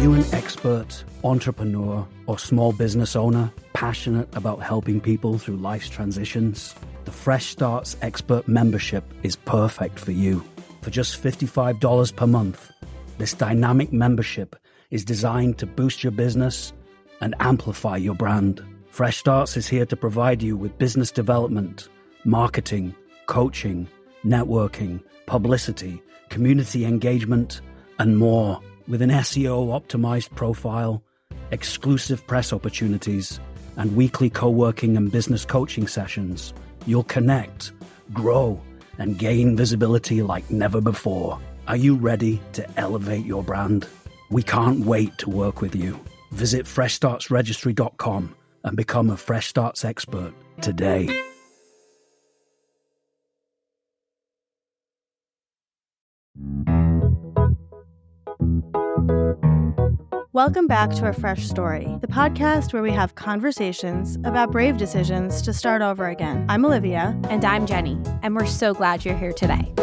you an expert, entrepreneur, or small business owner passionate about helping people through life's transitions? The Fresh Starts Expert membership is perfect for you. For just $55 per month, this dynamic membership is designed to boost your business and amplify your brand. Fresh Starts is here to provide you with business development, marketing, coaching, networking, publicity, community engagement, and more. With an SEO-optimized profile, exclusive press opportunities, and weekly co-working and business coaching sessions, you'll connect, grow, and gain visibility like never before. Are you ready to elevate your brand? We can't wait to work with you. Visit freshstartsregistry.com and become a Fresh Starts expert today. Welcome back to A Fresh Story, the podcast where we have conversations about brave decisions to start over again. I'm Olivia. And I'm Jenny, and we're so glad you're here today.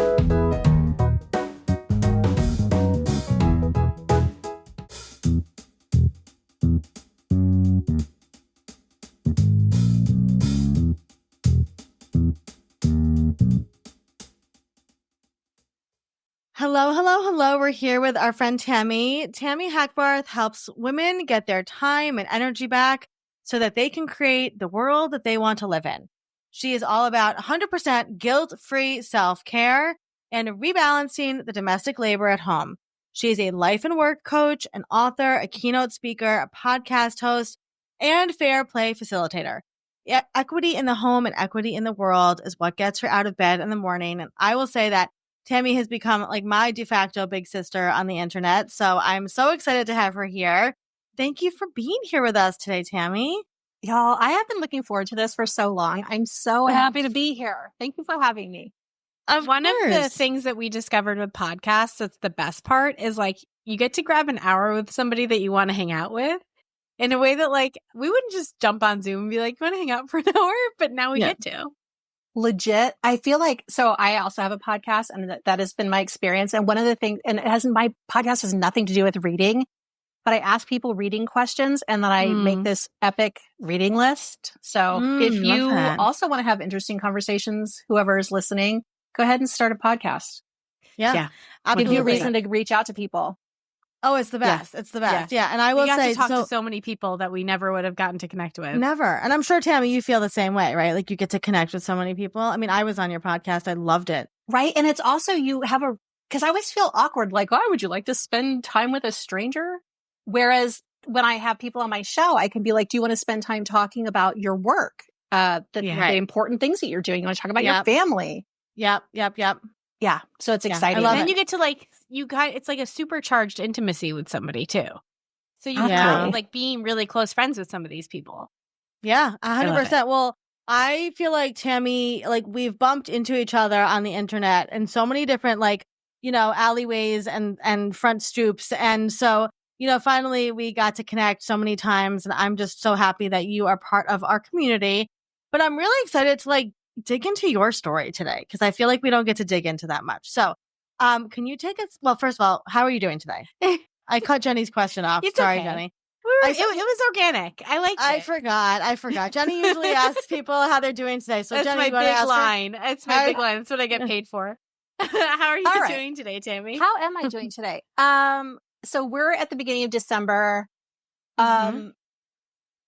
Hello. We're here with our friend Tami. Tami Hackbarth helps women get their time and energy back so that they can create the world that they want to live in. She is all about 100% guilt-free self-care and rebalancing the domestic labor at home. She is a life and work coach, an author, a keynote speaker, a podcast host, and fair play facilitator. Equity in the home and equity in the world is what gets her out of bed in the morning. And I will say that Tami has become like my de facto big sister on the internet. So I'm so excited to have her here. Thank you for being here with us today, Tami. Y'all, I have been looking forward to this for so long. I'm so happy to be here. Thank you for having me. One of the things that we discovered with podcasts that's the best part is like you get to grab an hour with somebody that you want to hang out with in a way that like we wouldn't just jump on Zoom and be like, you want to hang out for an hour? But now we get to. Legit. I feel like, so I also have a podcast and that has been my experience. And one of the things, and my podcast has nothing to do with reading, but I ask people reading questions and then I make this epic reading list. So if you also want to have interesting conversations, whoever is listening, go ahead and start a podcast. Yeah. Give you a reason to reach out to people. Oh, it's the best. It's the best. Yeah. And I will say, to talk to so many people that we never would have gotten to connect with. Never. And I'm sure, Tami, you feel the same way, right? Like you get to connect with so many people. I mean, I was on your podcast. I loved it. Right. And it's also, you have because I always feel awkward. Like, oh, would you like to spend time with a stranger? Whereas when I have people on my show, I can be like, do you want to spend time talking about your work? The important things that you're doing. You want to talk about your family. Yep. Yeah. So it's exciting. And then you get to it's like a supercharged intimacy with somebody too. So you have like being really close friends with some of these people. Yeah, 100%. Well, I feel like Tami, like we've bumped into each other on the internet in so many different alleyways and front stoops. And so, finally we got to connect so many times and I'm just so happy that you are part of our community. But I'm really excited to dig into your story today because I feel like we don't get to dig into that much. So can you take us? Well, first of all, how are you doing today? I cut Jenny's question off. Sorry, okay. Jenny. It was organic. I liked it. I forgot. Jenny usually asks people how they're doing today. So that's Jenny, my big line. It's my big line. That's what I get paid for. How are you doing today, Tami? How am I doing today? So we're at the beginning of December. I'm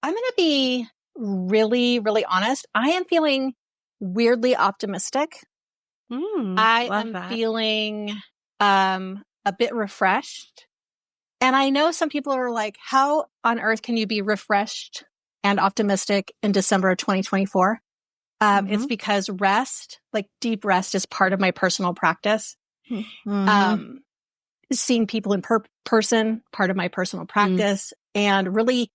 going to be really, really honest. I am feeling weirdly optimistic. I am feeling a bit refreshed. And I know some people are like, how on earth can you be refreshed and optimistic in December of 2024? It's because rest, like deep rest, is part of my personal practice. Seeing people in person, part of my personal practice, and really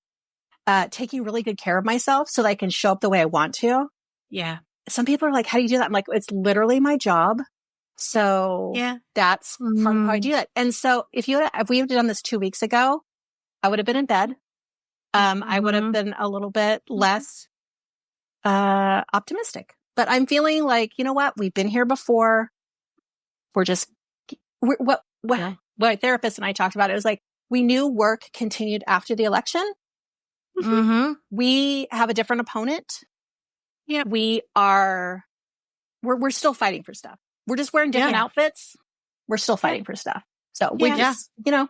taking really good care of myself so that I can show up the way I want to. Yeah. Some people are like, how do you do that? I'm like, it's literally my job. So that's part of how I do that. And so if we had done this 2 weeks ago, I would have been in bed. I would have been a little bit less optimistic. But I'm feeling like, you know what? We've been here before. What my therapist and I talked about, it was like, We knew work continued after the election. Mm-hmm. We have a different opponent. Yeah. We're still fighting for stuff. We're just wearing different outfits. We're still fighting for stuff. So we just, the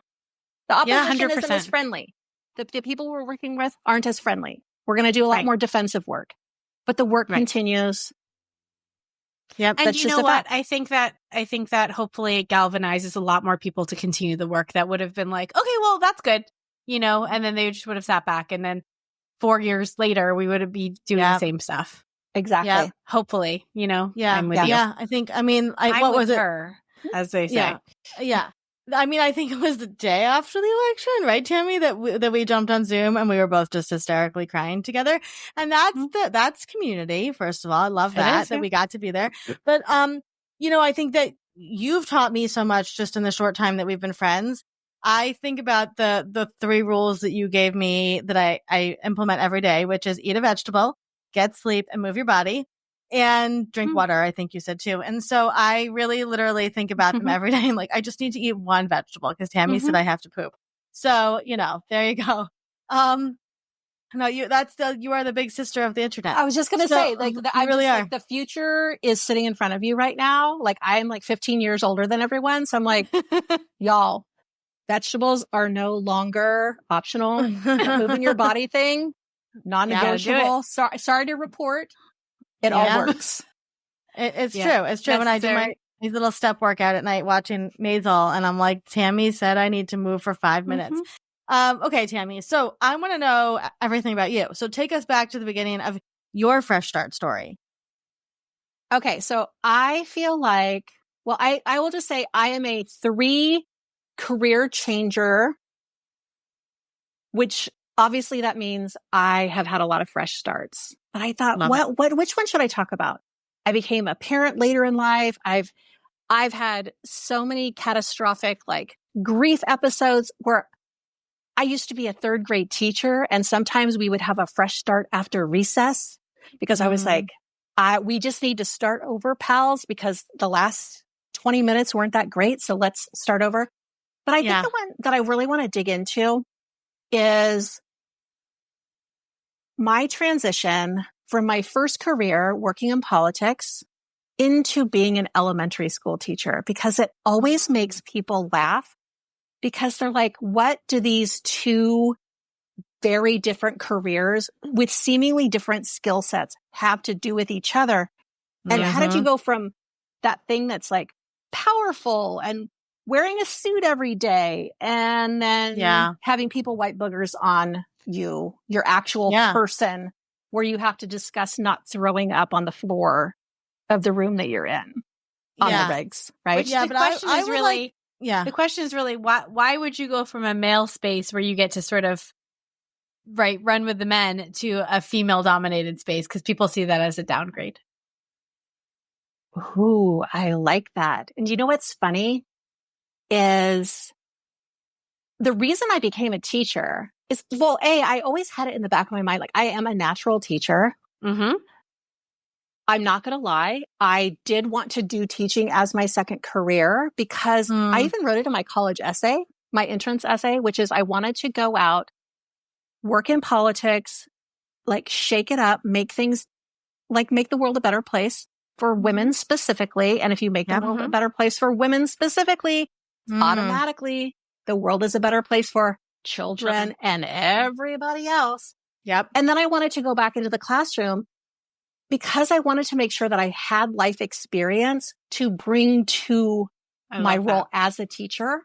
opposition isn't as friendly. The people we're working with aren't as friendly. We're going to do a lot more defensive work, but the work continues. Yep. And you know what? I think that hopefully it galvanizes a lot more people to continue the work that would have been like, okay, well, that's good, and then they just would have sat back. And then 4 years later, we would be doing the same stuff. Exactly. Yep. Hopefully, I'm with you. Yeah. I think, I'm what was it? Her, as they say. Yeah. I think it was the day after the election, right, Tami, that we jumped on Zoom and we were both just hysterically crying together. And that's community. First of all, I love that we got to be there. But I think that you've taught me so much just in the short time that we've been friends. I think about the 3 rules that you gave me that I implement every day, which is eat a vegetable, get sleep, and move your body. And drink water, I think you said too. And so I really literally think about them every day. And I just need to eat one vegetable because Tami said I have to poop. So, there you go. No, you are the big sister of the internet. I was just going to say, the future is sitting in front of you right now. I'm 15 years older than everyone. So I'm like, y'all, vegetables are no longer optional. Moving your body thing, non-negotiable. Sorry to report. It all works. It's true. It's true. When I do my little step workout at night watching Maisel, and I'm like, Tami said I need to move for 5 minutes. Okay, Tami. So I want to know everything about you. So take us back to the beginning of your fresh start story. Okay. So I feel like, I will just say I am a 3 career changer, which obviously that means I have had a lot of fresh starts. But I thought, which one should I talk about? I became a parent later in life. I've had so many catastrophic grief episodes where I used to be a 3rd grade teacher, and sometimes we would have a fresh start after recess because I was like, we just need to start over, pals, because the last 20 minutes weren't that great. So let's start over. But I think the one that I really want to dig into is my transition from my first career working in politics into being an elementary school teacher, because it always makes people laugh because they're like, what do these 2 very different careers with seemingly different skill sets have to do with each other? And how did you go from that thing that's powerful and wearing a suit every day and then having people wipe boogers on you, your actual person, where you have to discuss not throwing up on the floor of the room that you're in on the regs, right? Which the question is really, the question is really, why would you go from a male space where you get to sort of run with the men to a female dominated space? Because people see that as a downgrade. Ooh, I like that. And you know what's funny is the reason I became a teacher is, I always had it in the back of my mind. I am a natural teacher. I'm not going to lie. I did want to do teaching as my second career because I even wrote it in my college essay, my entrance essay, which is I wanted to go out, work in politics, shake it up, make things make the world a better place for women specifically. And if you make the world a better place for women specifically, automatically the world is a better place for children and everybody else. Yep. And then I wanted to go back into the classroom because I wanted to make sure that I had life experience to bring to my role as a teacher.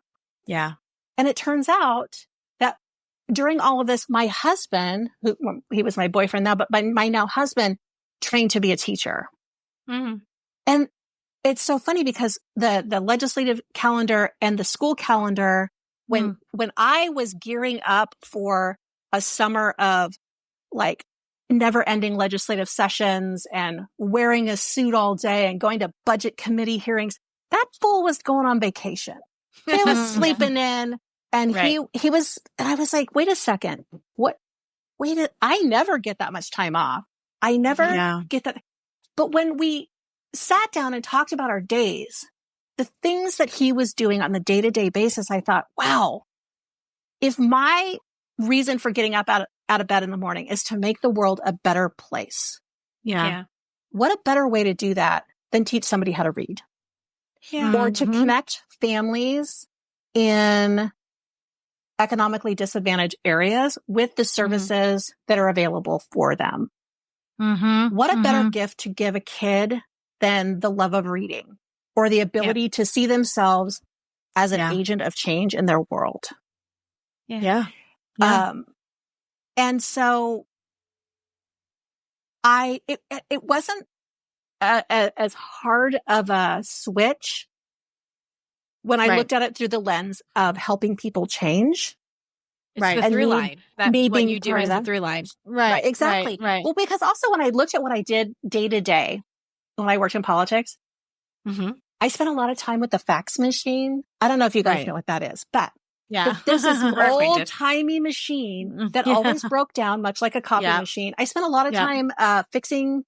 Yeah. And it turns out that during all of this, my husband, he was my boyfriend now, but my now husband trained to be a teacher. And it's so funny because the legislative calendar and the school calendar, when I was gearing up for a summer of never ending legislative sessions and wearing a suit all day and going to budget committee hearings, that fool was going on vacation. He was sleeping in and he was, and I was like, wait a second. I never get that much time off. I never get that. But when we sat down and talked about our days, the things that he was doing on the day-to-day basis, I thought, wow, if my reason for getting up out of bed in the morning is to make the world a better place, what a better way to do that than teach somebody how to read? Or to connect families in economically disadvantaged areas with the services that are available for them. What a better gift to give a kid than the love of reading or the ability to see themselves as an agent of change in their world. And so it wasn't as hard of a switch when I looked at it through the lens of helping people change. It's the through line. That what you do is the through line. Right. Exactly. Right. Well, because also when I looked at what I did day to day when I worked in politics, I spent a lot of time with the fax machine. I don't know if you guys know what that is, but there's this old timey machine that always broke down, much like a copy machine. I spent a lot of time fixing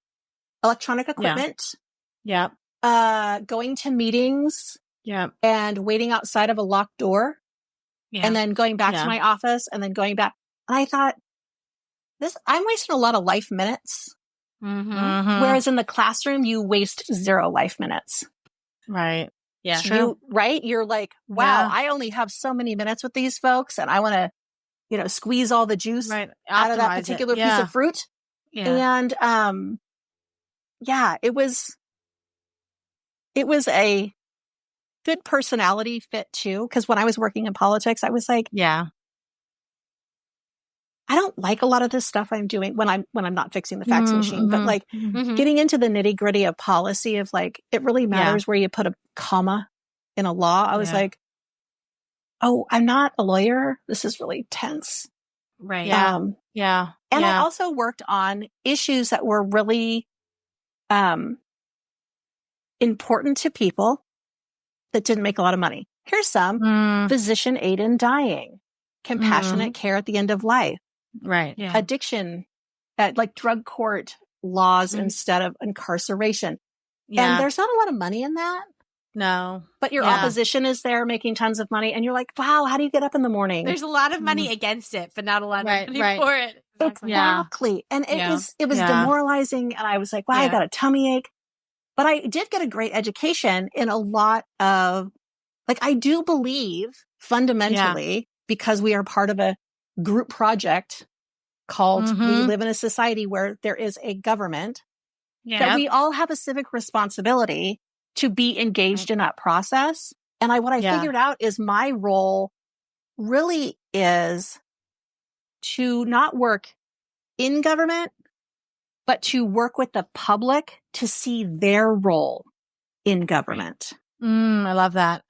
electronic equipment. Going to meetings. And waiting outside of a locked door. And then going back to my office and then going back. And I thought, I'm wasting a lot of life minutes. Whereas in the classroom, you waste 0 life minutes. Right. Yeah. True. You're like, wow, I only have so many minutes with these folks and I want to, squeeze all the juice out of that particular piece of fruit. And, it was a good personality fit too. Cause when I was working in politics, I was like, I don't like a lot of this stuff I'm doing when I'm not fixing the fax machine, but like getting into the nitty gritty of policy of like, it really matters where you put a comma in a law. I was like, oh, I'm not a lawyer. This is really tense. Right. And I also worked on issues that were really, important to people that didn't make a lot of money. Here's some: physician aid in dying, compassionate care at the end of life, addiction, like drug court laws instead of incarceration. And there's not a lot of money in that. No. But your opposition is there making tons of money. And you're like, wow, how do you get up in the morning? There's a lot of money against it, but not a lot of money for it. Exactly. And it was demoralizing. And I was like, wow, I got a tummy ache. But I did get a great education in a lot of, like, I do believe fundamentally, because we are part of a group project called We Live in a Society Where There Is a Government, that we all have a civic responsibility to be engaged in that process. And what I figured out is my role really is to not work in government, but to work with the public to see their role in government. I love that.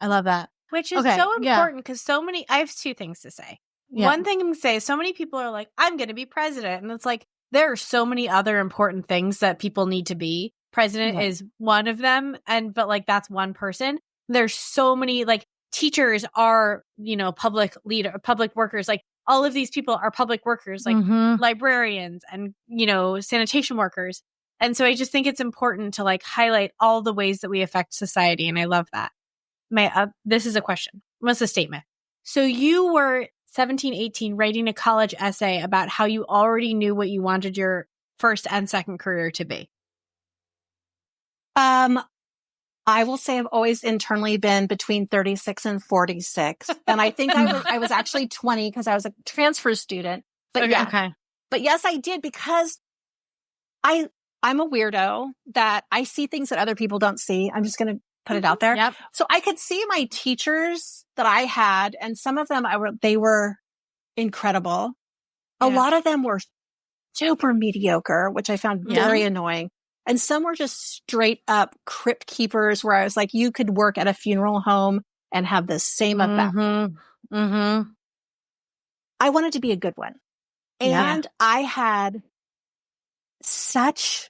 Which is so important because I have 2 things to say. One thing I'm going to say is so many people are like, I'm going to be president. And it's like, there are so many other important things that people need to be. President is one of them. But like, that's one person. There's so many, like, teachers are, public workers. Like, all of these people are public workers, like librarians and, sanitation workers. And so I just think it's important to like highlight all the ways that we affect society. And I love that. This is a question. What's the statement? So you were 17, 18, writing a college essay about how you already knew what you wanted your first and second career to be. I will say I've always internally been between 36 and 46. And I think I was actually 20 because I was a transfer student. But but yes, I did, because I'm a weirdo that I see things that other people don't see. I'm just going to put it out there. So I could see my teachers that I had, and some of them they were incredible. A lot of them were super mediocre, which I found very annoying. And some were just straight up crypt keepers where I was like, you could work at a funeral home and have the same effect. I wanted to be a good one. And I had such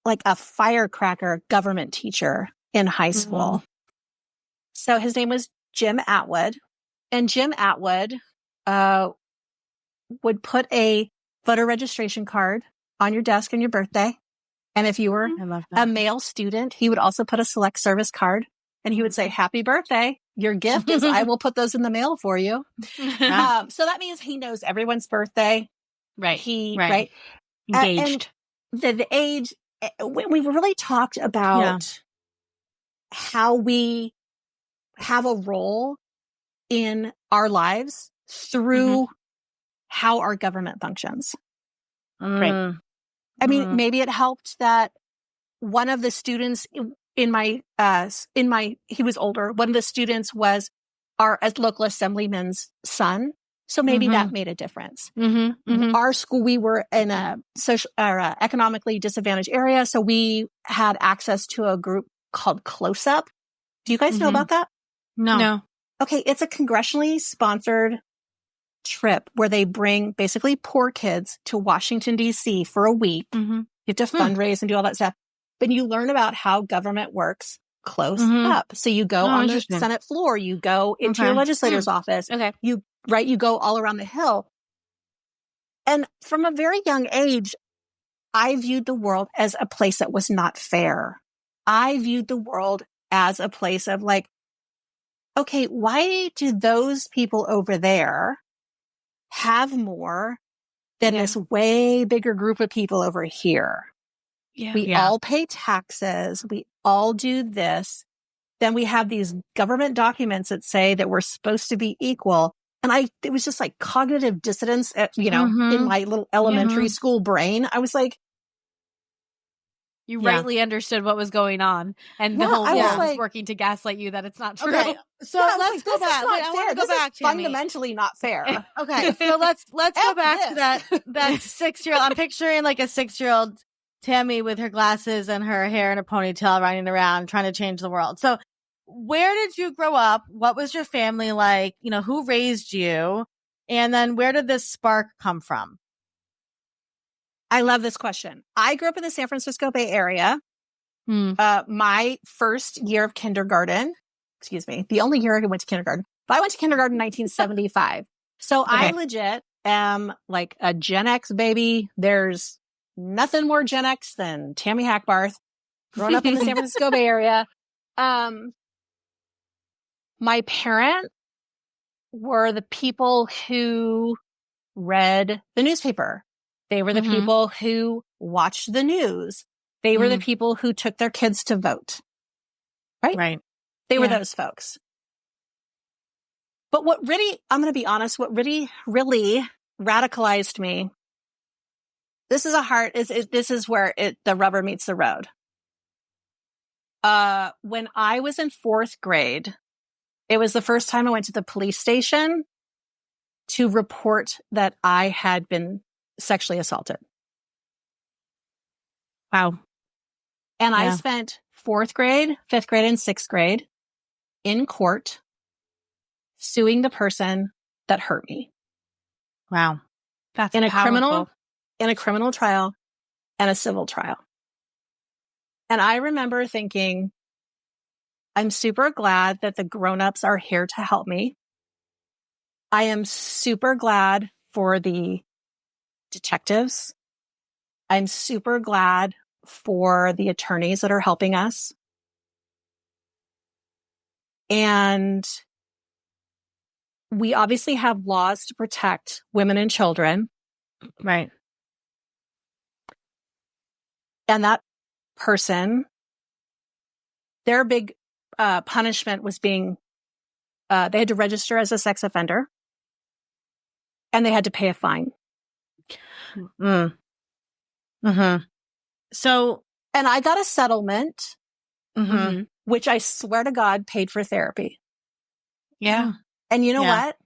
like a firecracker government teacher in high school. So his name was Jim Atwood. And Jim Atwood would put a voter registration card on your desk on your birthday. And if you were a male student, he would also put a select service card, and he would say, happy birthday. your gift is I will put those in the mail for you. So that means he knows everyone's birthday. Right. Right. Engaged. And the age, we really talked about how we have a role in our lives through how our government functions. Right. I mean, maybe it helped that one of the students in my, he was older. One of the students was our local assemblyman's son. So maybe that made a difference. Our school, we were in a social or economically disadvantaged area. So we had access to a group called Close Up. Do you guys know about that? No. Okay. It's a congressionally sponsored trip where they bring basically poor kids to Washington, D.C. for a week. You have to fundraise and do all that stuff. But you learn about how government works close up. So you go on the Senate floor, you go into your legislator's office. You go all around the Hill. And from a very young age, I viewed the world as a place that was not fair. I viewed the world as a place of like, okay, why do those people over there have more than this way bigger group of people over here? We all pay taxes. We all do this. Then we have these government documents that say that we're supposed to be equal. And it was just like cognitive dissonance, in my little elementary school brain. I was like, you rightly understood what was going on, and the whole world was working to gaslight you that it's not true. Okay, so let's go back. Wait, I want to go back. Fundamentally not fair. Okay, so let's go back to that 6-year-old. I'm picturing like a 6-year-old Tami with her glasses and her hair in a ponytail running around trying to change the world. So where did you grow up? What was your family like? Who raised you? And then where did this spark come from? I love this question. I grew up in the San Francisco Bay Area. My first year of kindergarten, the only year I went to kindergarten, but I went to kindergarten in 1975. So I legit am like a Gen X baby. There's nothing more Gen X than Tami Hackbarth, growing up in the San Francisco Bay Area. My parents were the people who read the newspaper. They were the people who watched the news. They were the people who took their kids to vote. Right. They were those folks. But what really, I'm going to be honest, what really, really radicalized me, this is where the rubber meets the road. When I was in 4th grade, it was the first time I went to the police station to report that I had been sexually assaulted. Wow. And I spent 4th grade, 5th grade, and 6th grade in court suing the person that hurt me. Wow. That's in powerful. a criminal trial and a civil trial. And I remember thinking, I'm super glad that the grown-ups are here to help me. I am super glad for the detectives. I'm super glad for the attorneys that are helping us. And we obviously have laws to protect women and children. Right. And that person, their big punishment was they had to register as a sex offender and they had to pay a fine. So, and I got a settlement, which I swear to God paid for therapy. Yeah. And you know what?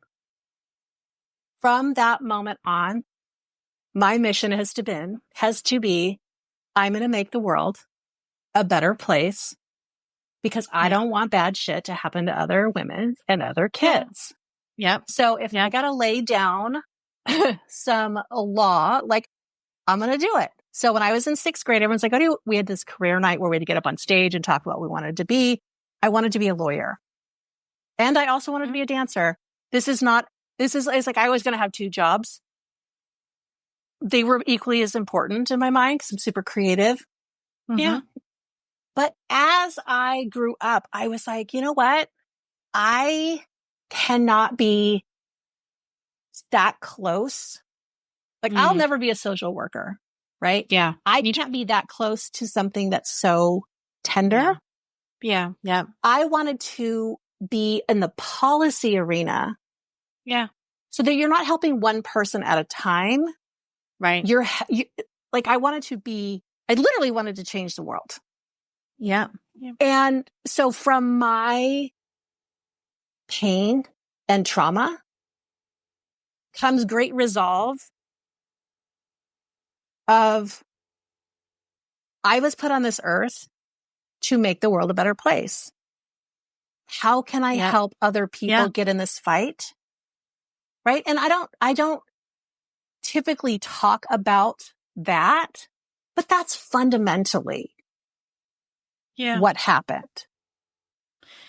From that moment on, my mission has to be, I'm going to make the world a better place because I don't want bad shit to happen to other women and other kids. Yep. So if I got to lay down some law, like I'm going to do it. So when I was in 6th grade, everyone's like, we had this career night where we had to get up on stage and talk about what we wanted to be. I wanted to be a lawyer. And I also wanted to be a dancer. It's like I was going to have 2 jobs. They were equally as important in my mind because I'm super creative. Yeah. But as I grew up, I was like, you know what? I cannot be that close. Like I'll never be a social worker, right? Yeah. I can't be that close to something that's so tender. Yeah. Yeah. I wanted to be in the policy arena. Yeah. So that you're not helping one person at a time. Right. Like I literally wanted to change the world. Yeah. And so from my pain and trauma comes great resolve of I was put on this earth to make the world a better place. How can I help other people get in this fight? Right. And I don't typically talk about that, but that's fundamentally what happened.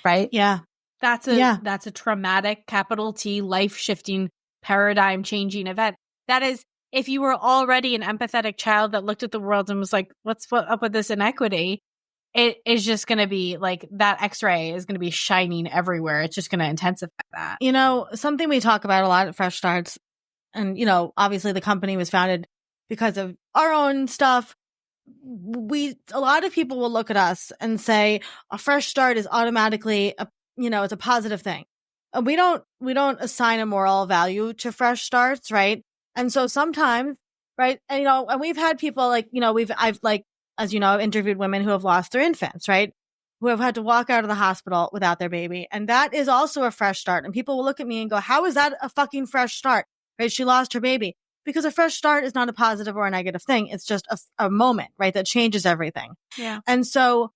Right. Yeah. That's a traumatic, capital T, life-shifting, paradigm-changing event. That is, if you were already an empathetic child that looked at the world and was like, what's up with this inequity? It is just going to be like that X-ray is going to be shining everywhere. It's just going to intensify that. You know, something we talk about a lot at Fresh Starts, and, you know, obviously the company was founded because of our own stuff. A lot of people will look at us and say a fresh start is automatically it's a positive thing. And we don't assign a moral value to fresh starts, right? And so sometimes, right, and and we've had people like, I've as you know, I've interviewed women who have lost their infants, right? Who have had to walk out of the hospital without their baby. And that is also a fresh start. And people will look at me and go, how is that a fucking fresh start? Right? She lost her baby. Because a fresh start is not a positive or a negative thing. It's just a moment, right? That changes everything. Yeah. And so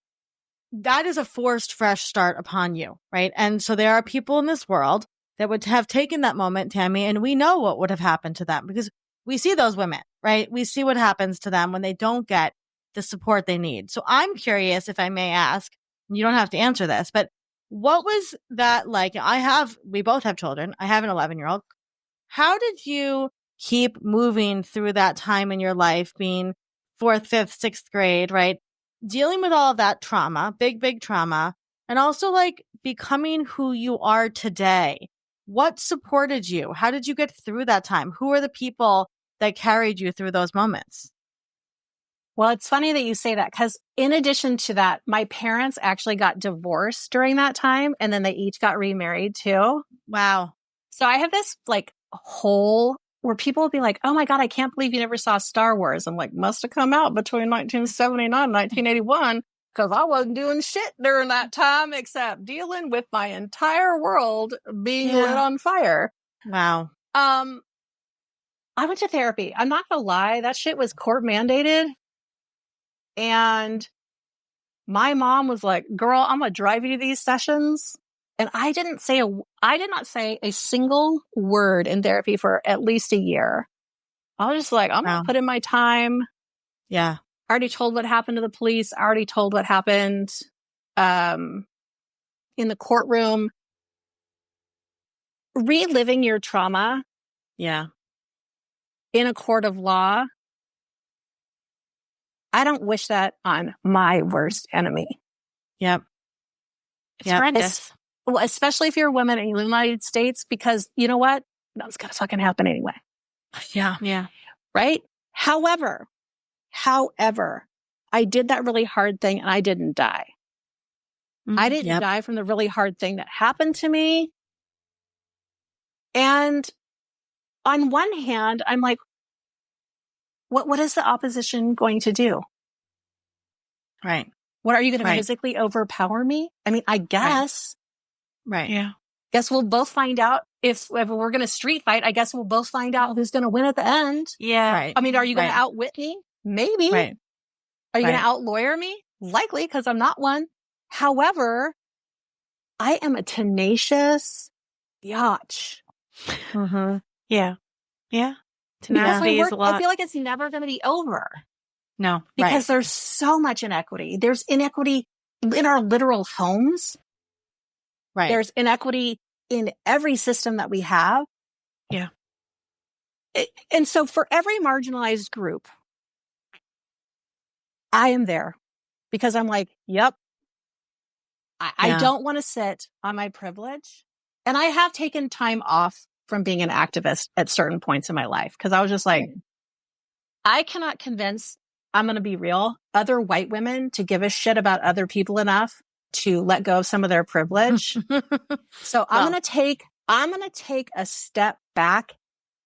that is a forced fresh start upon you, right? And so there are people in this world that would have taken that moment, Tami, and we know what would have happened to them because we see those women, right? We see what happens to them when they don't get the support they need. So I'm curious, if I may ask, you don't have to answer this, but what was that like? We both have children. I have an 11-year-old. How did you keep moving through that time in your life, being 4th, 5th, 6th grade, right? Dealing with all of that trauma, big trauma, and also like becoming who you are today. What supported you? How did you get through that time? Who are the people that carried you through those moments? Well, it's funny that you say that because in addition to that, my parents actually got divorced during that time and then they each got remarried too. Wow. So I have this like hole where people will be like, oh my God, I can't believe you never saw Star Wars. I'm like, must have come out between 1979 and 1981 because I wasn't doing shit during that time except dealing with my entire world being lit on fire. Wow. I went to therapy. I'm not going to lie. That shit was court mandated. And my mom was like, girl, I'm going to drive you to these sessions. And I did not say a single word in therapy for at least a year. I was just like, I'm going to put in my time. Yeah. I already told what happened to the police. I already told what happened in the courtroom. Reliving your trauma. Yeah. In a court of law. I don't wish that on my worst enemy. Yep. It's horrendous. Well, especially if you're a woman and you live in the United States, because you know what? That's going to fucking happen anyway. Yeah. Yeah. Right? However, I did that really hard thing and I didn't die. I didn't die from the really hard thing that happened to me. And on one hand, I'm like, what is the opposition going to do? Right. What, are you going to physically overpower me? I mean, I guess. Right. Yeah. Guess we'll both find out if we're going to street fight. I guess we'll both find out who's going to win at the end. Yeah. Right. I mean, are you going to outwit me? Maybe. Right. Are you going to outlawyer me? Likely, because I'm not one. However, I am a tenacious biatch. Mm-hmm. Yeah. Yeah. Tenacity is a lot. I feel like it's never going to be over. No. Because there's so much inequity. There's inequity in our literal homes. Right. There's inequity in every system that we have. Yeah. And so for every marginalized group, I am there because I'm like, yep, I don't want to sit on my privilege. And I have taken time off from being an activist at certain points in my life because I was just like, I cannot convince, I'm going to be real, other white women to give a shit about other people enough to let go of some of their privilege. So I'm going to take a step back,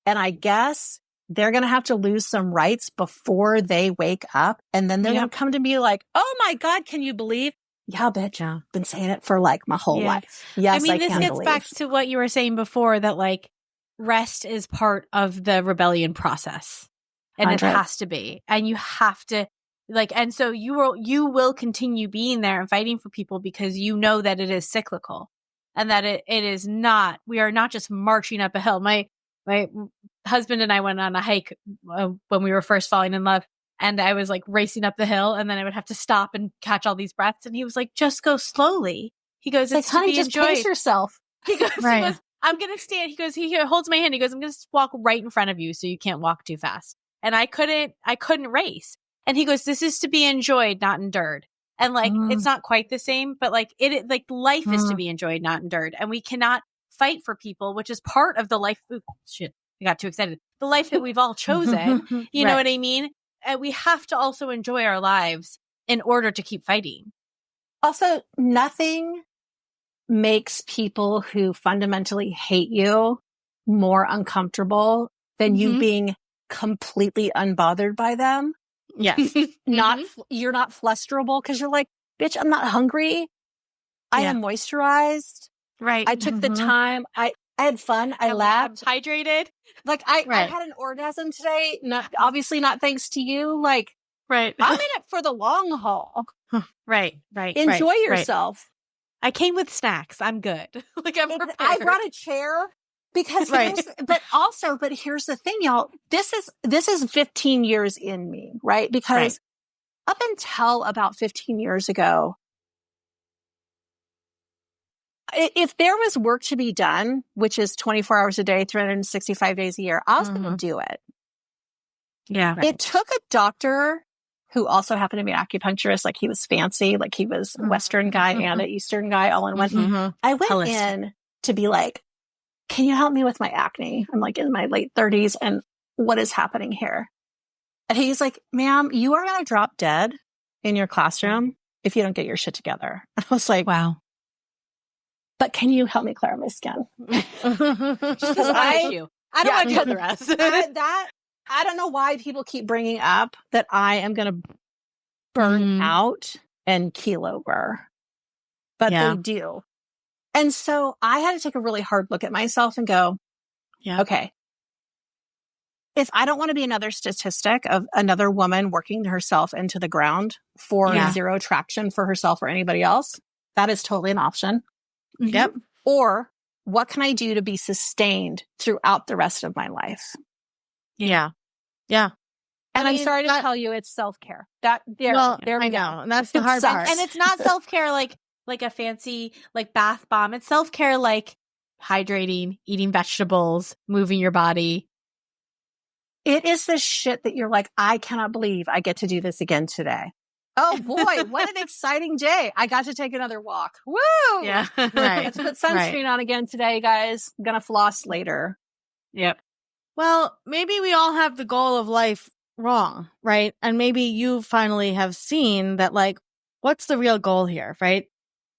and I guess they're going to have to lose some rights before they wake up. And then they're going to come to me like, oh my God, can you believe? Yeah, bitch. I've been saying it for like my whole life. Yes, I mean, this gets back to what you were saying before, that like rest is part of the rebellion process. And 100. It has to be. And you have to like, and so you will continue being there and fighting for people because you know that it is cyclical and that it is not, we are not just marching up a hill. My husband and I went on a hike when we were first falling in love, and I was like racing up the hill, and then I would have to stop and catch all these breaths. And he was like, just go slowly. He goes, it's like, honey, to be just enjoyed. Pace yourself. He goes, I'm going to stand. He goes, he holds my hand. He goes, I'm going to walk right in front of you so you can't walk too fast. And I couldn't race. And he goes, this is to be enjoyed, not endured. And like, it's not quite the same, but like like life is to be enjoyed, not endured. And we cannot fight for people, which is part of the life. Ooh, shit, I got too excited. The life that we've all chosen. You know what I mean? And we have to also enjoy our lives in order to keep fighting. Also, nothing makes people who fundamentally hate you more uncomfortable than you being completely unbothered by them. Yes. You're not flusterable because you're like, bitch, I'm not hungry. I am moisturized. Right. I took the time. I had fun. I laughed. I'm hydrated. Like I had an orgasm today. Obviously not thanks to you. Like, I'm in it for the long haul. Right. Enjoy yourself. I came with snacks. I'm good. Like I brought a chair because but here's the thing, y'all. This is 15 years in me, right? Because up until about 15 years ago, if there was work to be done, which is 24 hours a day, 365 days a year, I was going to do it. Yeah. It took a doctor who also happened to be an acupuncturist, like he was fancy, like he was a Western guy and an Eastern guy all in one. I went in to be like, can you help me with my acne? I'm like in my late 30s and what is happening here? And he's like, ma'am, you are going to drop dead in your classroom if you don't get your shit together. I was like, wow. But can you help me clear my skin? I don't want to do the rest. I don't know why people keep bringing up that I am going to burn out and keel over, but they do. And so I had to take a really hard look at myself and go, okay, if I don't want to be another statistic of another woman working herself into the ground for zero traction for herself or anybody else, that is totally an option. Yep. Or what can I do to be sustained throughout the rest of my life? Yeah. Yeah. And I'm sorry to tell you, it's self-care. There we know. go. And that's the hard part. And it's not self-care like a fancy like bath bomb. It's self-care like hydrating, eating vegetables, moving your body. It is the shit that you're like, I cannot believe I get to do this again today. Oh boy, what an exciting day. I got to take another walk. Woo! Yeah. Let's put sunscreen on again today, guys. I'm gonna floss later. Yep. Well, maybe we all have the goal of life wrong, right? And maybe you finally have seen that, like, what's the real goal here, right?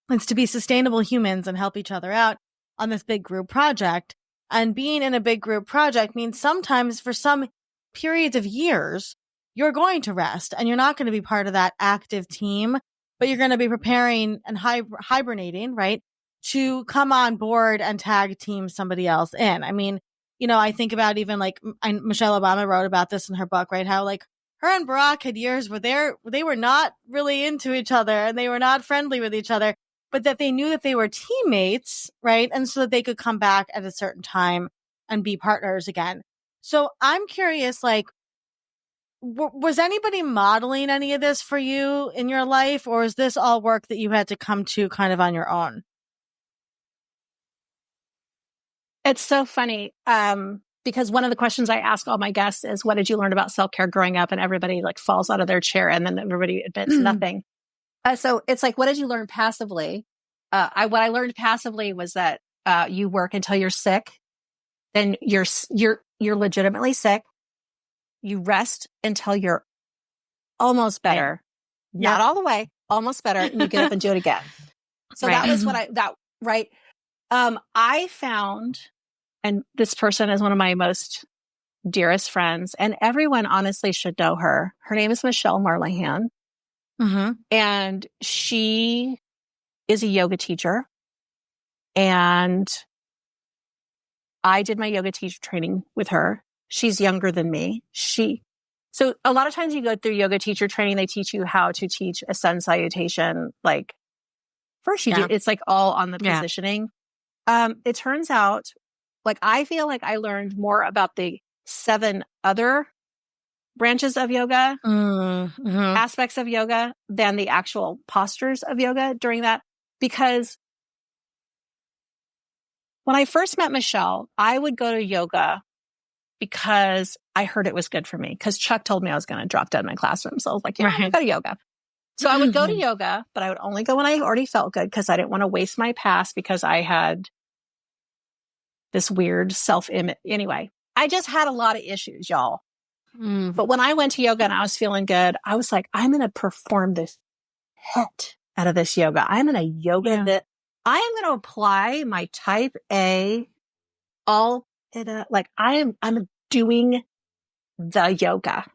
It's to be sustainable humans and help each other out on this big group project. And being in a big group project means sometimes for some periods of years, you're going to rest and you're not going to be part of that active team, but you're going to be preparing and hibernating, right? To come on board and tag team somebody else in. I mean, you know, I think about even like Michelle Obama wrote about this in her book, right? How like her and Barack had years where they were not really into each other and they were not friendly with each other, but that they knew that they were teammates, right? And so that they could come back at a certain time and be partners again. So I'm curious, like, was anybody modeling any of this for you in your life, or is this all work that you had to come to kind of on your own? It's so funny because one of the questions I ask all my guests is, what did you learn about self-care growing up? And everybody like falls out of their chair and then everybody admits nothing. So it's like, what did you learn passively? what I learned passively was that you work until you're sick, then you're legitimately sick. You rest until you're almost better, not all the way, almost better, and you get up and do it again. So that was what I found, and this person is one of my most dearest friends, and everyone honestly should know her. Her name is Michelle Marlihan, and she is a yoga teacher, and I did my yoga teacher training with her. She's younger than me. So a lot of times you go through yoga teacher training, they teach you how to teach a sun salutation. Like first you do, it's like all on the positioning. It turns out, like, I feel like I learned more about the 7 other branches of yoga, aspects of yoga, than the actual postures of yoga during that. Because when I first met Michelle, I would go to yoga because I heard it was good for me. Because Chuck told me I was going to drop dead in my classroom. So I was like, I'm going to go to yoga. So I would go to yoga, but I would only go when I already felt good because I didn't want to waste my past because I had this weird self-image. Anyway, I just had a lot of issues, y'all. But when I went to yoga and I was feeling good, I was like, I'm going to perform this hit out of this yoga. I'm going to yoga that I am going to apply my type A all in a, like I'm doing the yoga.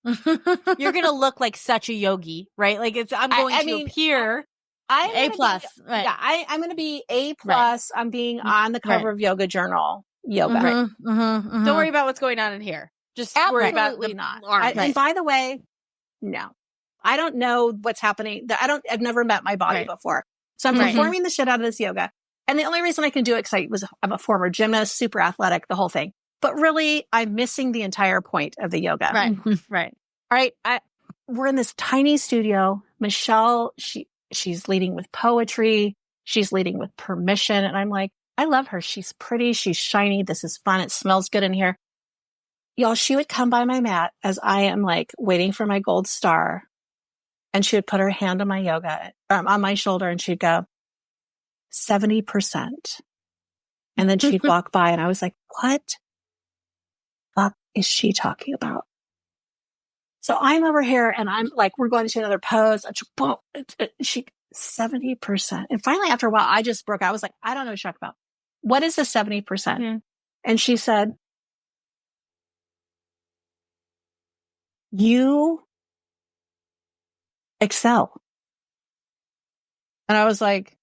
You're going to look like such a yogi, right? Like I'm going to appear A plus. Right. Yeah, I'm going to be A plus. I'm being on the cover of Yoga Journal. Yoga. Don't worry about what's going on in here. Just worry about the not. arm. And by the way, no, I don't know what's happening. I've never met my body before. So I'm performing the shit out of this yoga. And the only reason I can do it because I'm a former gymnast, super athletic, the whole thing. But really, I'm missing the entire point of the yoga. Right. All right. We're in this tiny studio. Michelle, she's leading with poetry. She's leading with permission. And I'm like, I love her. She's pretty. She's shiny. This is fun. It smells good in here. Y'all, she would come by my mat as I am like waiting for my gold star. And she would put her hand on my on my shoulder, and she'd go, 70%. And then she'd walk by, and I was like, what the fuck is she talking about? So I'm over here, and I'm like, we're going to another pose. She 70%. And finally, after a while, I just broke out. I was like, I don't know what you're talking about. What is the 70%? And she said, you excel. And I was like,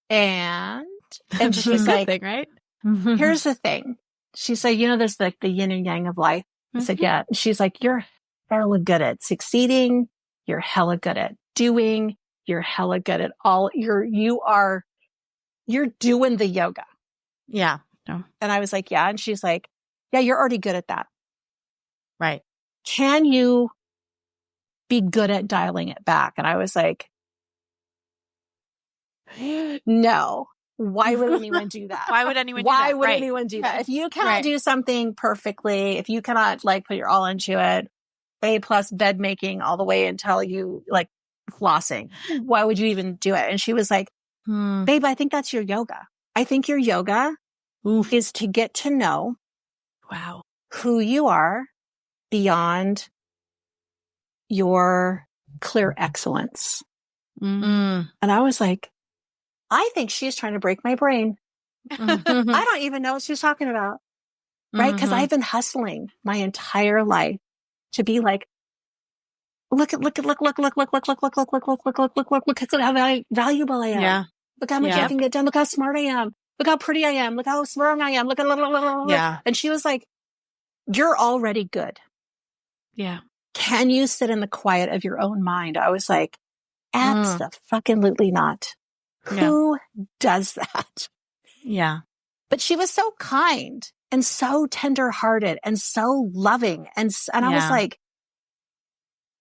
and she's like, thing, right? Here's the thing. She said, there's like the yin and yang of life. I said, yeah. She's like, you're hella good at succeeding. You're hella good at doing. You're hella good at all. You're doing the yoga. Yeah. No. And I was like, yeah. And she's like, yeah, you're already good at that. Right. Can you be good at dialing it back? And I was like, no. Why would anyone do that? Why would anyone do that? If you cannot do something perfectly, if you cannot like put your all into it, A plus bed making all the way until you like flossing, why would you even do it? And she was like, babe, I think that's your yoga. I think your yoga is to get to know who you are beyond your clear excellence. And I was like, I think she's trying to break my brain. I don't even know what she's talking about. Right? Because I've been hustling my entire life to be like, look how valuable I am. Yeah. Look how much I can get done. Look how smart I am. Look how pretty I am. Look how strong I am. Look at And she was like, you're already good. Yeah. Can you sit in the quiet of your own mind? I was like, absolutely not. Who does that? Yeah. But she was so kind and so tenderhearted and so loving. And I was like,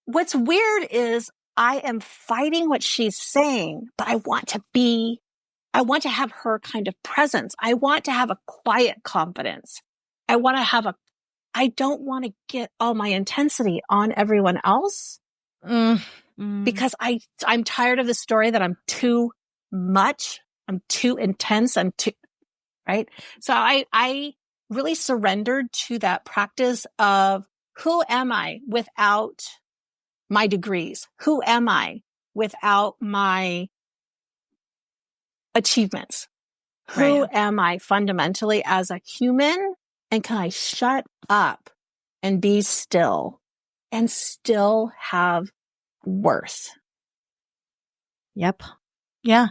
what's weird is I am fighting what she's saying, but I want to have her kind of presence. I want to have a quiet confidence. I don't want to get all my intensity on everyone else because I'm tired of the story that I'm too much. I'm too intense. Right. So I really surrendered to that practice of who am I without my degrees? Who am I without my achievements? Who am I fundamentally as a human? And can I shut up and be still and still have worth? Yep. Yeah.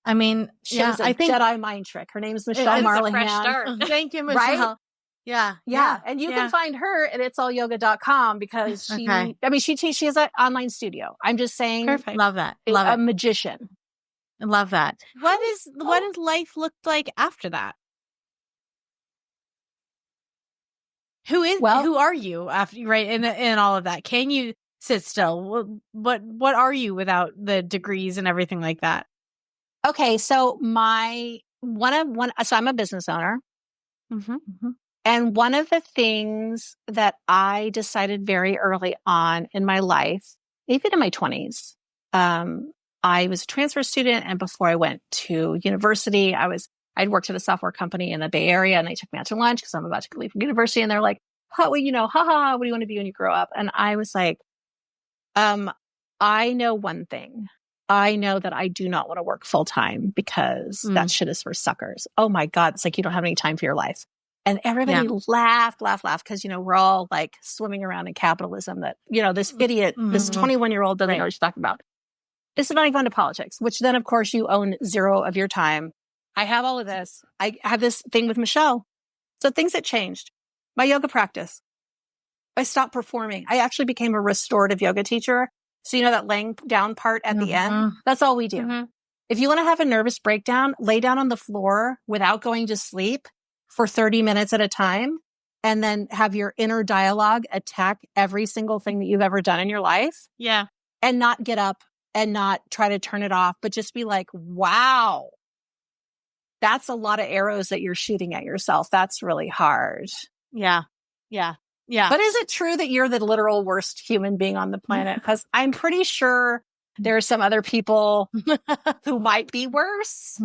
I mean, I think Jedi mind trick. Her name is Michelle Marlihan. Thank you, Michelle. Right? Yeah. And you can find her at itsallyoga.com because she has an online studio. I'm just saying. Perfect. Love that. A magician. I love that. What does life look like after that? Who are you after, right? And all of that. Can you sit still? What are you without the degrees and everything like that? Okay. So so I'm a business owner. Mm-hmm. And one of the things that I decided very early on in my life, even in my 20s, I was a transfer student. And before I went to university, I'd worked at a software company in the Bay Area, and they took me out to lunch because I'm about to leave from university. And they're like, what do you want to be when you grow up? And I was like, I know one thing. I know that I do not want to work full time because that shit is for suckers. Oh my God. It's like, you don't have any time for your life. And everybody laughed because, we're all like swimming around in capitalism that, this idiot, this 21-year-old doesn't know what she's talking about. It's not even to politics, which then, of course, you own zero of your time. I have all of this. I have this thing with Michelle. So things that changed. My yoga practice. I stopped performing. I actually became a restorative yoga teacher. So that laying down part at the end, that's all we do. Mm-hmm. If you want to have a nervous breakdown, lay down on the floor without going to sleep for 30 minutes at a time, and then have your inner dialogue attack every single thing that you've ever done in your life. Yeah. And not get up and not try to turn it off, but just be like, wow, that's a lot of arrows that you're shooting at yourself. That's really hard. Yeah. Yeah. Yeah. But is it true that you're the literal worst human being on the planet? Because I'm pretty sure there are some other people who might be worse.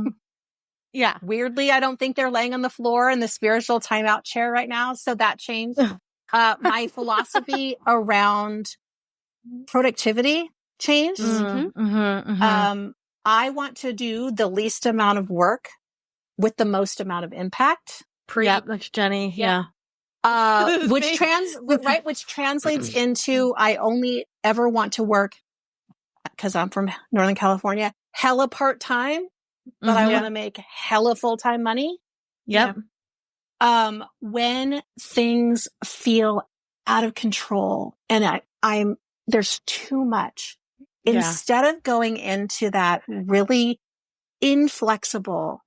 Yeah. Weirdly, I don't think they're laying on the floor in the spiritual timeout chair right now. So that changed. My philosophy around productivity changed. I want to do the least amount of work with the most amount of impact. Like Jenny. Yeah. Which translates into I only ever want to work, because I'm from Northern California, hella part-time, but I want to make hella full-time money. Yep. When things feel out of control and there's too much, instead of going into that really inflexible,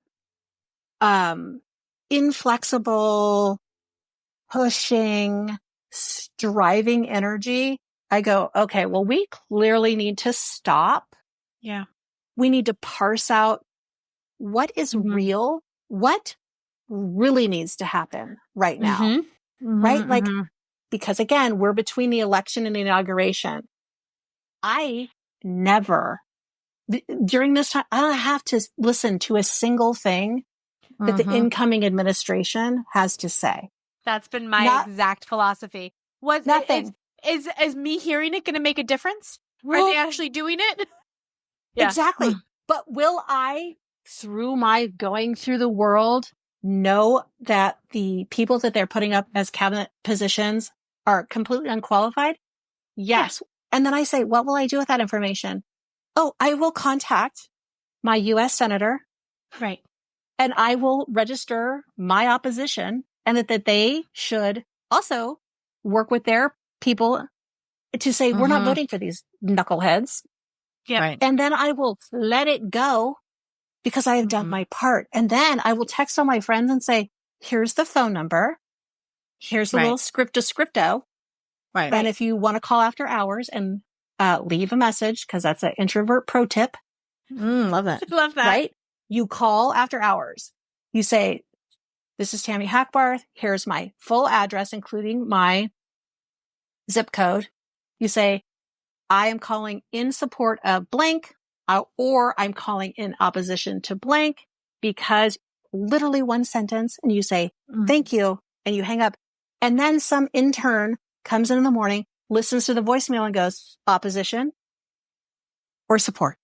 pushing, striving energy, I go, okay, well, we clearly need to stop. Yeah. We need to parse out what is real, what really needs to happen right now. Right? Because again, we're between the election and the inauguration. I never, during this time, I don't have to listen to a single thing that the incoming administration has to say. That's been my exact philosophy. Nothing. Is me hearing it going to make a difference? Are they actually doing it? Yeah. Exactly. But will I, through my going through the world, know that the people that they're putting up as cabinet positions are completely unqualified? Yes. And then I say, what will I do with that information? Oh, I will contact my U.S. senator. Right. And I will register my opposition, and that they should also work with their people to say, we're not voting for these knuckleheads. Yeah. Right. And then I will let it go because I have done my part. And then I will text all my friends and say, here's the phone number. Here's the little scripto. Right. And if you want to call after hours and leave a message, because that's an introvert pro tip. Love that. Love that. Right? You call after hours. You say, this is Tami Hackbarth. Here's my full address, including my zip code. You say, I am calling in support of blank. or I'm calling in opposition to blank, because literally one sentence and you say, thank you, and you hang up. And then some intern comes in the morning, listens to the voicemail and goes, opposition or support.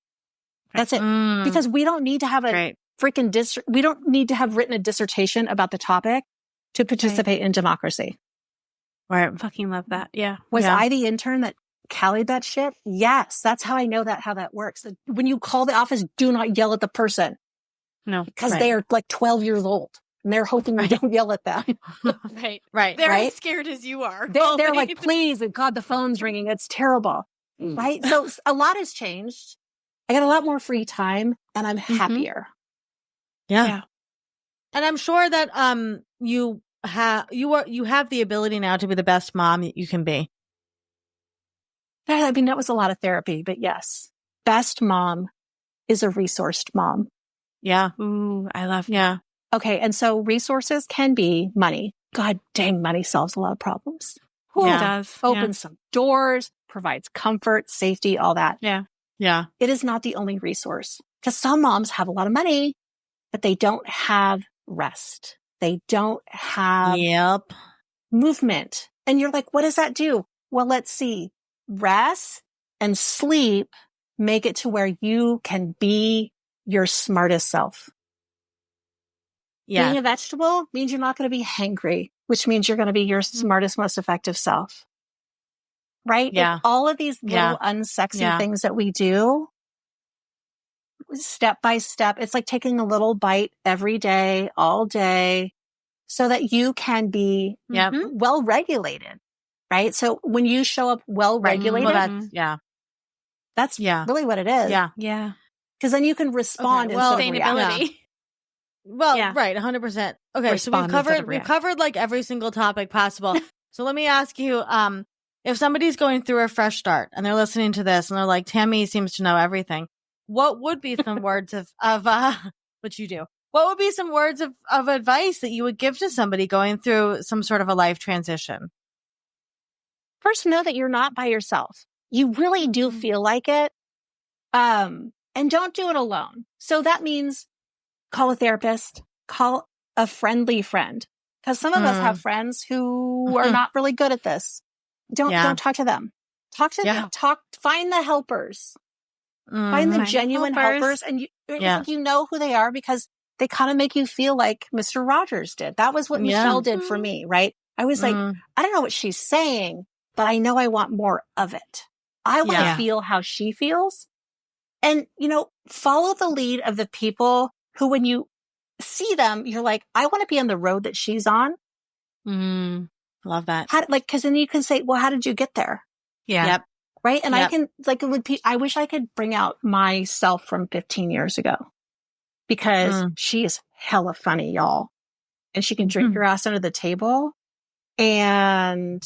That's it. Because we don't need to have a freaking we don't need to have written a dissertation about the topic to participate in democracy. Right. I fucking love that. Yeah. Was I the intern that tallied that shit? Yes. That's how I know how that works. When you call the office, do not yell at the person. No. Because they are like 12 years old and they're hoping you don't yell at them. Right. They're as scared as you are. They're like, please, God, the phone's ringing. It's terrible. Right. So a lot has changed. I got a lot more free time and I'm happier. Yeah. And I'm sure that you have the ability now to be the best mom that you can be. I mean, that was a lot of therapy, but yes, best mom is a resourced mom. Yeah. Ooh, I love that. Yeah. Okay. And so resources can be money. God dang, money solves a lot of problems. It does. Opens some doors, provides comfort, safety, all that. Yeah. Yeah. It is not the only resource, because some moms have a lot of money, but they don't have rest. They don't have movement. And you're like, what does that do? Well, let's see. Rest and sleep make it to where you can be your smartest self. Yeah. Being a vegetable means you're not going to be hangry, which means you're going to be your smartest, most effective self. Right? Yeah. Like all of these little unsexy things that we do, step by step, it's like taking a little bite every day, all day, so that you can be well regulated. Right? So when you show up well regulated, that's really what it is. Yeah. Yeah. Because then you can respond instead of react. Sustainability. Well, right, 100%. Okay, Respond so we've covered like every single topic possible. So let me ask you, if somebody's going through a fresh start and they're listening to this and they're like, Tami seems to know everything, what would be some words of what you do? What would be some words of advice that you would give to somebody going through some sort of a life transition? First, know that you're not by yourself. You really do feel like it. And don't do it alone. So that means call a therapist, call a friendly friend. Because some of us have friends who are not really good at this. Don't talk to them. Talk to them. Find the helpers. Find the genuine helpers. And you know who they are because they kind of make you feel like Mr. Rogers did. That was what Michelle did for me, right? I was like, I don't know what she's saying, but I know I want more of it. I want to feel how she feels. And, follow the lead of the people who, when you see them, you're like, I want to be on the road that she's on. Love that. Because then you can say, well, how did you get there? Yeah. Yep. Right. And I can, I wish I could bring out myself from 15 years ago because she is hella funny, y'all. And she can drink your ass under the table. And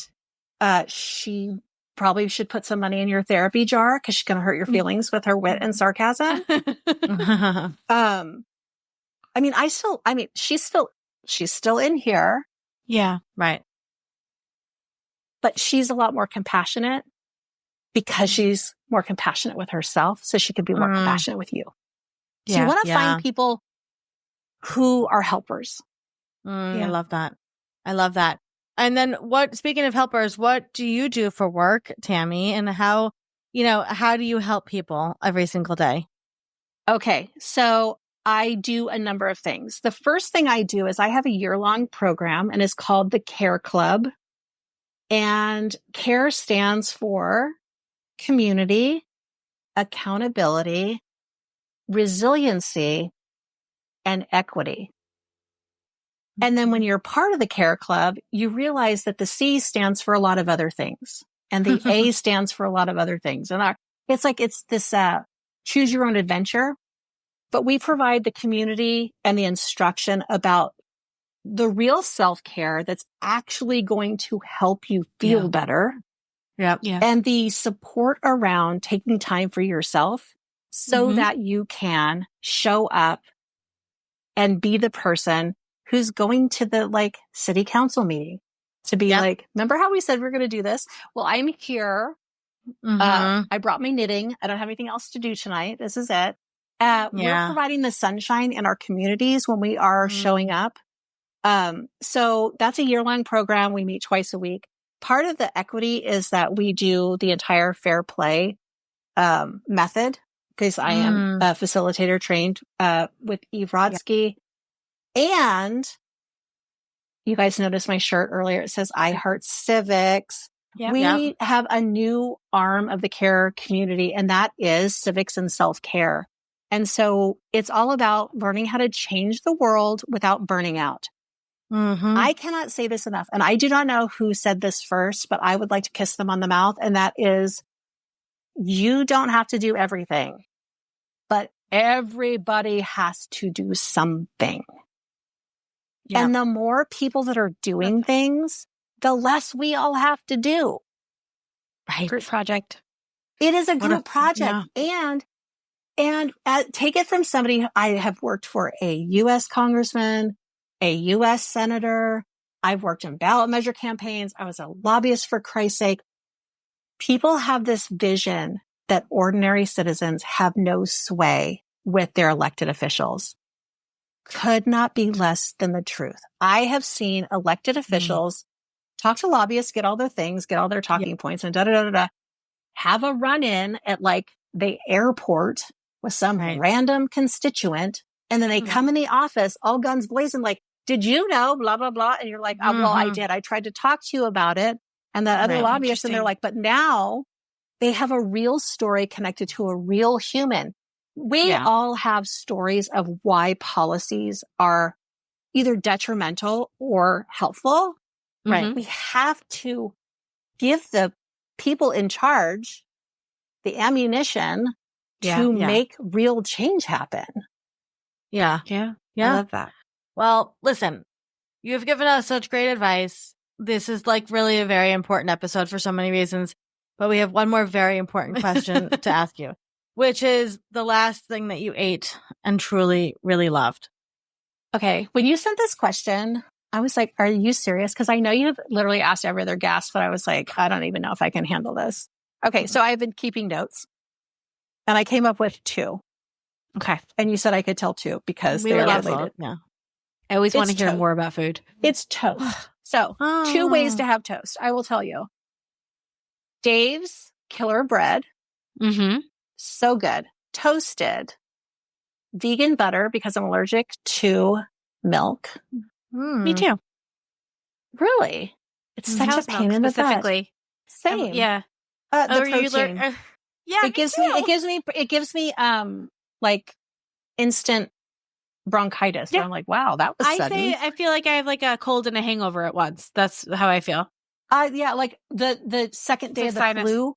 she probably should put some money in your therapy jar because she's going to hurt your feelings with her wit and sarcasm. She's still in here. Yeah. Right. But she's a lot more compassionate because she's more compassionate with herself. So she can be more compassionate with you. So you want to find people who are helpers. I love that. I love that. And then speaking of helpers, what do you do for work, Tami? And how do you help people every single day? Okay. So I do a number of things. The first thing I do is I have a year-long program and it's called the CARE Club. And CARE stands for community, accountability, resiliency, and equity. And then when you're part of the CARE Club, you realize that the C stands for a lot of other things. And the A stands for a lot of other things. And it's this choose your own adventure. But we provide the community and the instruction about the real self-care that's actually going to help you feel better. Yep. Yeah. And the support around taking time for yourself so that you can show up and be the person who's going to the city council meeting to be like, remember how we said we're going to do this? Well, I'm here I brought my knitting. I don't have anything else to do tonight. This is it. We're providing the sunshine in our communities when we are showing up. So that's a year-long program. We meet twice a week. Part of the equity is that we do the entire fair play method, because I am a facilitator trained with Eve Rodsky. And you guys noticed my shirt earlier. It says, I heart civics. We have a new arm of the care community, and that is civics and self-care. And so it's all about learning how to change the world without burning out. I cannot say this enough. And I do not know who said this first, but I would like to kiss them on the mouth. And that is, you don't have to do everything, but everybody has to do something. And the more people that are doing things, the less we all have to do. Right. Group project. It is a group project. And take it from somebody. I have worked for a U.S. congressman, a U.S. senator. I've worked in ballot measure campaigns. I was a lobbyist, for Christ's sake. People have this vision that ordinary citizens have no sway with their elected officials. Could not be less than the truth. I have seen elected officials talk to lobbyists, get all their things, get all their talking points, and have a run-in at like the airport with some random constituent. And then they come in the office, all guns blazing, like, did you know, blah, blah, blah. And you're like, oh, well, I did. I tried to talk to you about it. And the other lobbyists, and they're like, but now they have a real story connected to a real human. We all have stories of why policies are either detrimental or helpful. Right. We have to give the people in charge the ammunition to make real change happen. Yeah. I love that. Well, listen, you've given us such great advice. This is like really a very important episode for so many reasons, but we have one more very important question to ask you, which is the last thing that you ate and truly, really loved. Okay. When you sent this question, I was like, are you serious? Because I know you've literally asked every other guest, but I was like, I don't even know if I can handle this. Okay. So I've been keeping notes and I came up with 2. Okay. And you said I could tell 2 because they're related. Yeah. I always want to hear more about food. It's toast. So 2 ways to have toast. I will tell you. Dave's Killer Bread. So good. Toasted. Vegan butter, because I'm allergic to milk. Me too. Really? It's such a pain in the butt. Same. Yeah. The protein. It gives me like instant bronchitis. Yeah. I'm like, wow, that was sudden. I feel like I have like a cold and a hangover at once. That's how I feel. Yeah, like the second day of the flu.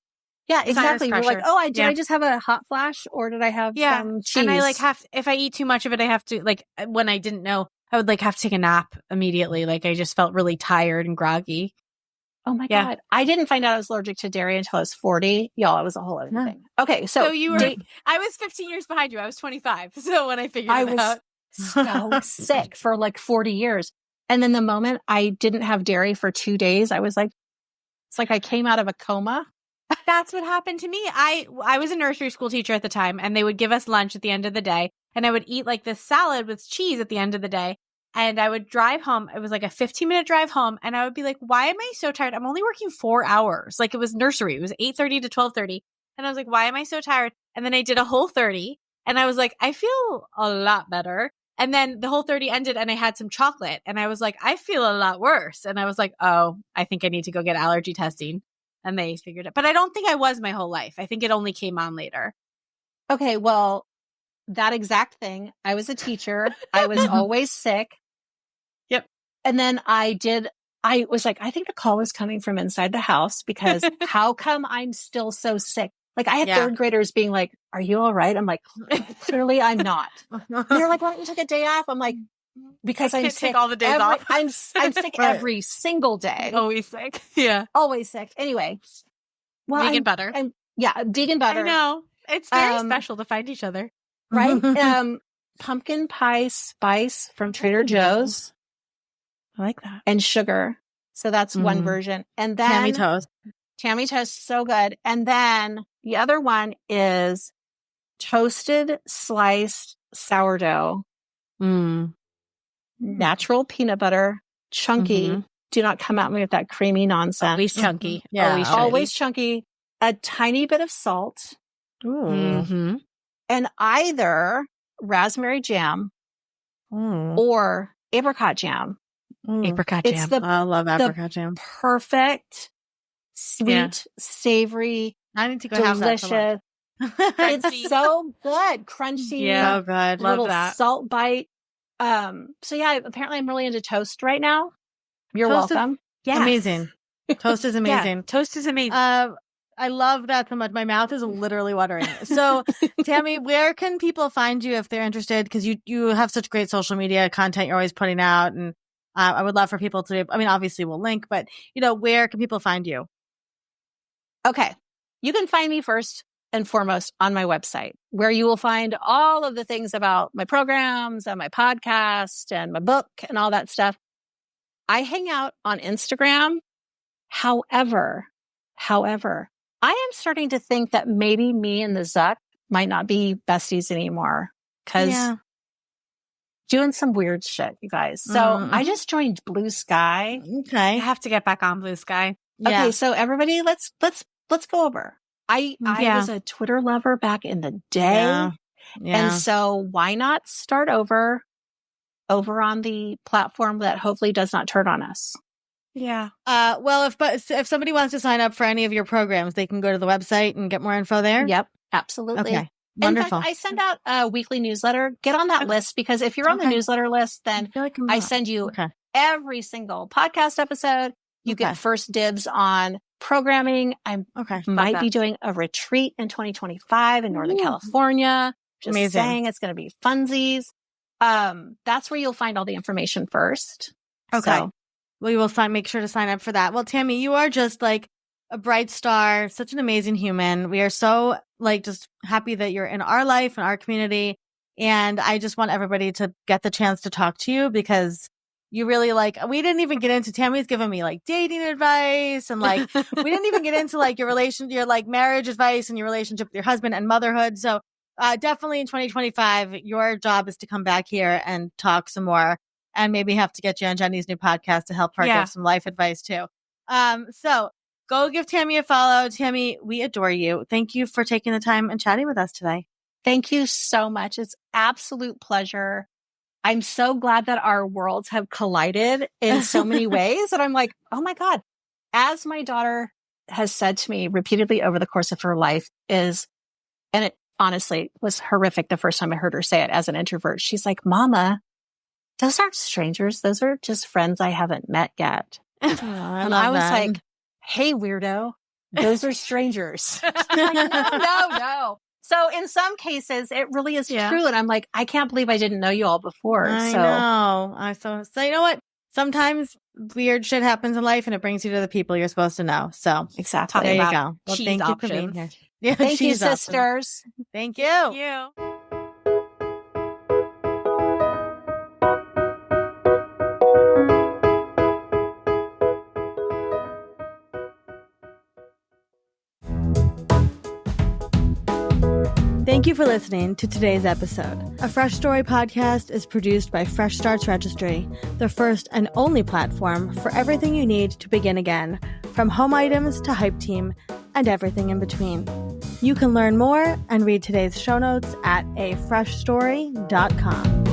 Yeah, exactly. You're like, oh, did I just have a hot flash, or did I have some cheese? And I like if I eat too much of it, I have to, like, when I didn't know, I would like have to take a nap immediately. Like I just felt really tired and groggy. Oh my God. I didn't find out I was allergic to dairy until I was 40. Y'all, it was a whole other thing. Okay. So you were, I was 15 years behind you. I was 25. So when I figured it out. So sick for like 40 years. And then the moment I didn't have dairy for 2 days, I was like, it's like I came out of a coma. That's what happened to me. I was a nursery school teacher at the time, and they would give us lunch at the end of the day, and I would eat like this salad with cheese at the end of the day, and I would drive home. It was like a 15-minute drive home, and I would be like, why am I so tired? I'm only working 4 hours. Like, it was nursery. It was 8:30 to 12:30, and I was like, why am I so tired? And then I did a whole 30, and I was like, I feel a lot better. And then the whole 30 ended, and I had some chocolate, and I was like, I feel a lot worse. And I was like, oh, I think I need to go get allergy testing. And they figured it. But I don't think I was my whole life. I think it only came on later. Okay, well, that exact thing. I was a teacher. I was always sick. Yep. And then I was like, I think the call is coming from inside the house, because how come I'm still so sick? Like, I had third graders being like, are you all right? I'm like, clearly I'm not. And they're like, why don't you take a day off? I'm like, because I'm sick. Take all the days off. I'm sick every single day. Always sick. Yeah. Always sick. Anyway. Well, vegan butter. Vegan butter. I know. It's very special to find each other. Right? Pumpkin pie spice from Trader Joe's. I like that. And sugar. So that's one version. And then Tammy toast. Tami toast, so good. And then the other one is toasted sliced sourdough, natural peanut butter, chunky. Do not come at me with that creamy nonsense. Always chunky. Yeah. Always chunky. A tiny bit of salt. Ooh. And either raspberry jam or apricot jam. Apricot It's jam. I love apricot jam. Perfect, sweet, savory, I need to go have that for delicious. It's so good. Crunchy. Yeah. So good. Love little that. salt bite. So yeah, apparently I'm really into toast right now. You're Toast is- welcome. Yes. Amazing. Toast is amazing. Yeah, toast is amazing. I love that so much. My mouth is literally watering. So, Tami, where can people find you if they're interested? Because you have such great social media content you're always putting out, and I would love for people to. I mean, obviously we'll link, but where can people find you? Okay. You can find me first and foremost on my website, where you will find all of the things about my programs and my podcast and my book and all that stuff. I hang out on Instagram. However, I am starting to think that maybe me and the Zuck might not be besties anymore because doing some weird shit, you guys. So I just joined Blue Sky. I Okay. have to get back on Blue Sky. Yeah. Okay, so everybody, let's go over. I was a Twitter lover back in the day. Yeah. And so why not start over on the platform that hopefully does not turn on us? Yeah. Well, if somebody wants to sign up for any of your programs, they can go to the website and get more info there. Yep, absolutely. Okay. Wonderful. In fact, I send out a weekly newsletter. Get on that list, because if you're on the newsletter list, then I send you every single podcast episode. You get first dibs on programming. I might be doing a retreat in 2025 in Northern California. Just Amazing. saying, it's going to be funsies. That's where you'll find all the information first. Okay. So, We will make sure to sign up for that. Well, Tami, you are just like a bright star, such an amazing human. We are so just happy that you're in our life and our community. And I just want everybody to get the chance to talk to you, because you really we didn't even get into, Tami's giving me dating advice, and we didn't even get into your marriage advice and your relationship with your husband and motherhood. So definitely in 2025, your job is to come back here and talk some more. And maybe have to get you on Jenny's new podcast to help her give some life advice too. So go give Tami a follow. Tami, we adore you. Thank you for taking the time and chatting with us today. thank you so much. It's absolute pleasure. I'm so glad that our worlds have collided in so many ways. And I'm like, oh my God. As my daughter has said to me repeatedly over the course of her life and it honestly was horrific the first time I heard her say it as an introvert. She's like, Mama, those aren't strangers. Those are just friends I haven't met yet. And I was like, hey, weirdo, those are strangers. Like, no. So in some cases, it really is true. And I'm like, I can't believe I didn't know you all before. I know. So you know what? Sometimes weird shit happens in life and it brings you to the people you're supposed to know. So exactly. There you go. Well, cheese thank you for options. being here. Yeah, Thank you, cheese options. sisters. Thank you. Thank you. Thank you for listening to today's episode. A Fresh Story podcast is produced by Fresh Starts Registry, the first and only platform for everything you need to begin again, from home items to Hype Team and everything in between. You can learn more and read today's show notes at afreshstory.com.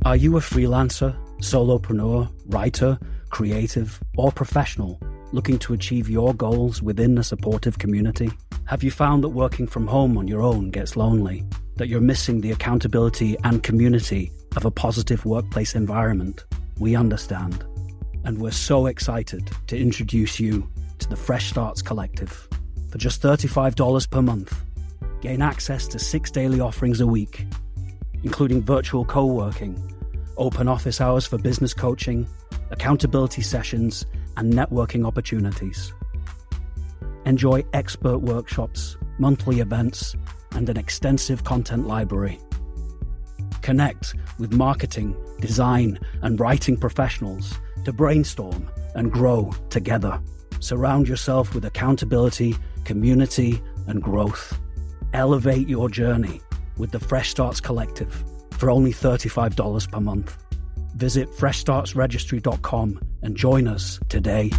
Are you a freelancer, solopreneur, writer, creative, or professional looking to achieve your goals within a supportive community? Have you found that working from home on your own gets lonely? That you're missing the accountability and community of a positive workplace environment? We understand. And we're so excited to introduce you to the Fresh Starts Collective. For just $35 per month, gain access to 6 daily offerings a week, including virtual co-working, open office hours for business coaching, accountability sessions, and networking opportunities. Enjoy expert workshops, monthly events, and an extensive content library. Connect with marketing, design, and writing professionals to brainstorm and grow together. Surround yourself with accountability, community, and growth. Elevate your journey with the Fresh Starts Collective for only $35 per month. Visit freshstartsregistry.com and join us today.